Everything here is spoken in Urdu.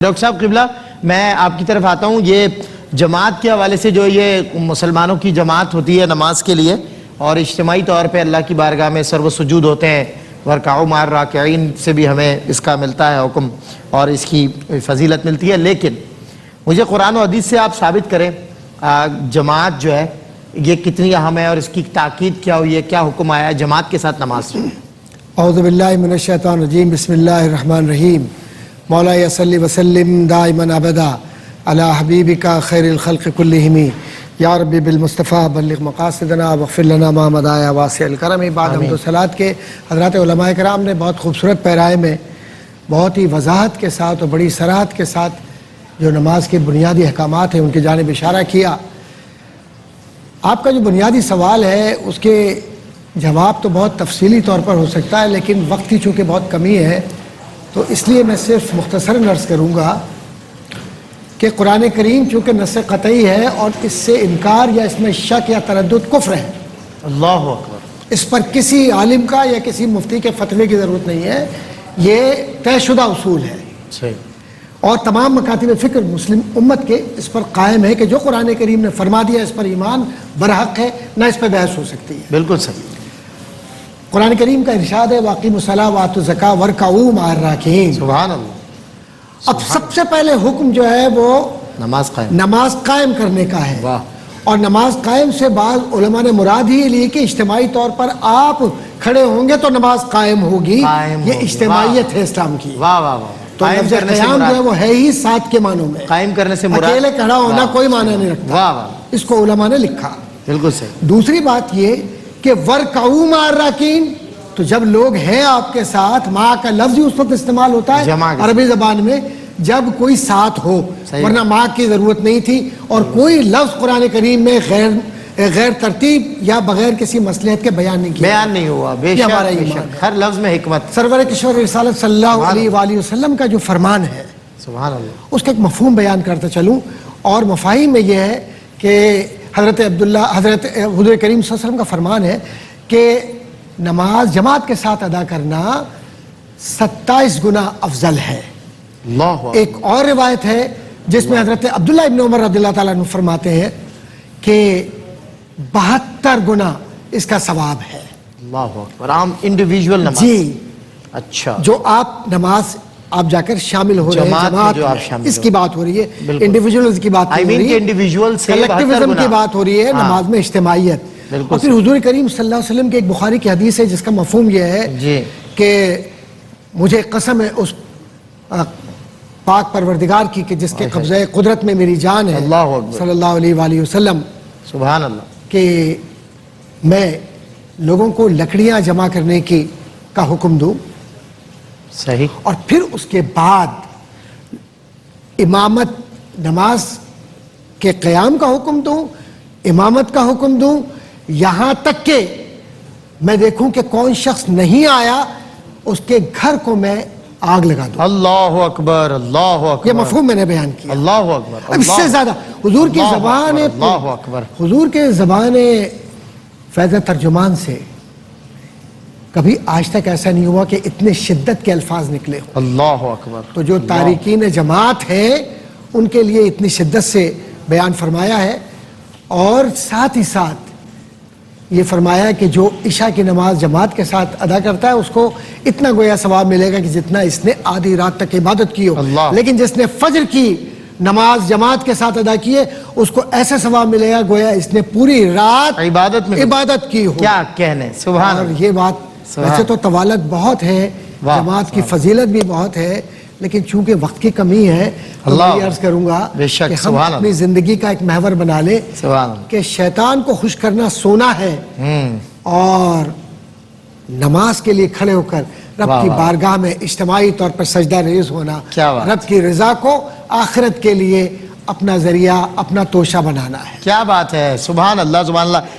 ڈاکٹر صاحب قبلہ، میں آپ کی طرف آتا ہوں۔ یہ جماعت کے حوالے سے جو یہ مسلمانوں کی جماعت ہوتی ہے نماز کے لیے اور اجتماعی طور پہ اللہ کی بارگاہ میں سر و سجود ہوتے ہیں، ورکعوا مع الراکعین سے بھی ہمیں اس کا ملتا ہے حکم اور اس کی فضیلت ملتی ہے، لیکن مجھے قرآن و حدیث سے آپ ثابت کریں جماعت جو ہے یہ کتنی اہم ہے اور اس کی تاکید کیا ہوئی ہے، کیا حکم آیا ہے جماعت کے ساتھ نماز؟ اعوذ باللہ من الشیطان الرجیم، بسم اللہ الرحمن الرحیم۔ مولا صلی وسلم دائما ابدا علی حبیبک خیر الخلق کلہم یا ربی بالمصطفیٰ بلغ مقاصدنا واغفر لنا ما مضی یا واسع الکرم۔ بعد حمد و صلوات کے حضرات علماء کرام نے بہت خوبصورت پیرائے میں بہت ہی وضاحت کے ساتھ اور بڑی صراحت کے ساتھ جو نماز کے بنیادی احکامات ہیں ان کی جانب اشارہ کیا۔ آپ کا جو بنیادی سوال ہے اس کے جواب تو بہت تفصیلی طور پر ہو سکتا ہے، لیکن وقت کی چونکہ بہت کمی ہے تو اس لیے میں صرف مختصراً عرض کروں گا کہ قرآن کریم چونکہ نص قطعی ہے اور اس سے انکار یا اس میں شک یا تردد کفر ہے۔ اللہ اکبر۔ اس پر کسی عالم کا یا کسی مفتی کے فتوے کی ضرورت نہیں ہے، یہ طے شدہ اصول ہے اور تمام مکاتب فکر مسلم امت کے اس پر قائم ہے کہ جو قرآن کریم نے فرما دیا اس پر ایمان برحق ہے، نہ اس پہ بحث ہو سکتی ہے۔ بالکل صحیح۔ قرآن کریم کا ارشاد ہے وَأَقِیمُوا الصَّلَاةَ وَآتُوا الزَّکَاةَ وَارْکَعُوا مَعَ الرَّاکِعِینَ۔ سبحان اللہ۔ اب سب سے پہلے حکم جو ہے وہ نماز قائم کرنے کا ہے، اور نماز قائم سے بعض علماء نے مراد ہی لی کہ اجتماعی طور پر آپ کھڑے ہوں گے تو نماز قائم ہوگی، یہ اجتماعیت ہے اسلام کی۔ واہ واہ واہ۔ تو لفظ قیام جو ہے وہ ہے ہی ساتھ کے معنوں میں، قائم کرنے سے مراد اکیلے کھڑا ہونا کوئی معنی نہیں رکھتا۔ واہ واہ، اس کو علماء نے لکھا۔ بالکل صحیح۔ دوسری بات یہ کہ وَارْکَعُوا مَعَ الرَّاکِعِینَ، تو جب لوگ ہیں آپ کے ساتھ، ماں کا لفظ ہی اس وقت استعمال ہوتا ہے عربی زبان میں جب کوئی ساتھ ہو، ورنہ ماں کی ضرورت نہیں تھی، اور کوئی لفظ قرآن کریم میں غیر ترتیب یا بغیر کسی مصلحت کے بیان نہیں ہوا۔ بے شک ہر لفظ میں حکمت۔ سرور کشور رسالت صلی اللہ علیہ وآلہ وسلم کا جو فرمان ہے سبحان اللہ، اس کا ایک مفہوم بیان کرتا چلوں، اور مفاہیم میں یہ ہے کہ حضرت حضور کریم صلی اللہ علیہ وسلم کا فرمان ہے کہ نماز جماعت کے ساتھ ادا کرنا 27 گنا افضل ہے۔ ایک اور روایت ہے جس میں حضرت عبداللہ ابن عمر رضی اللہ تعالیٰ عنہ فرماتے ہیں کہ 72 گنا اس کا ثواب ہے۔ اللہ اکبر۔ عام انڈیویجول نماز، جی اچھا، جو آپ نماز آپ جا کر شامل ہو رہے ہیں جماعت میں، اس کی بات ہو رہی ہے، انڈیویجولز کی بات نہیں ہو رہی ہے، کلیکٹیوزم کی بات ہو رہی ہے، نماز میں اجتماعیت۔ اور پھر حضور کریم صلی اللہ علیہ وسلم کی ایک بخاری کی حدیث ہے جس کا مفہوم یہ ہے کہ مجھے قسم ہے اس پاک پروردگار کی کہ جس کے قبضہ قدرت میں میری جان ہے، صلی اللہ علیہ وآلہ وسلم، سبحان اللہ، کہ میں لوگوں کو لکڑیاں جمع کرنے کا حکم دوں، صحیح، اور پھر اس کے بعد امامت نماز کے قیام کا حکم دوں، امامت کا حکم دوں، یہاں تک کہ میں دیکھوں کہ کون شخص نہیں آیا اس کے گھر کو میں آگ لگا دوں۔ اللہ اکبر، اللہ اکبر، یہ مفہوم میں نے بیان کیا۔ اللہ اکبر۔ اب اس سے زیادہ حضور کی زبان، اللہ اکبر، حضور کے زبان فیض ترجمان سے کبھی آج تک ایسا نہیں ہوا کہ اتنے شدت کے الفاظ نکلے ہوں۔ اللہ اکبر۔ تو جو تارکین جماعت ہیں ان کے لیے اتنی شدت سے بیان فرمایا ہے، اور ساتھ ہی ساتھ یہ فرمایا کہ جو عشاء کی نماز جماعت کے ساتھ ادا کرتا ہے اس کو اتنا گویا ثواب ملے گا کہ جتنا اس نے آدھی رات تک عبادت کی ہو، لیکن جس نے فجر کی نماز جماعت کے ساتھ ادا کی ہے اس کو ایسا ثواب ملے گا گویا اس نے پوری رات عبادت کی ہو۔ کیا کہنے، سبحان اللہ۔ اور یہ بات ویسے تو طوالت بہت ہے، جماعت کی فضیلت بھی بہت ہے، لیکن چونکہ وقت کی کمی ہے تو میں یہ عرض کروں گا کہ ہم اپنی زندگی کا ایک محور بنا لیں کہ شیطان کو خوش کرنا سونا ہے، اور نماز کے لیے کھڑے ہو کر رب کی بارگاہ میں اجتماعی طور پر سجدہ ریز ہونا، رب کی رضا کو آخرت کے لیے اپنا ذریعہ، اپنا توشہ بنانا ہے۔ کیا بات ہے، سبحان اللہ، سبحان اللہ۔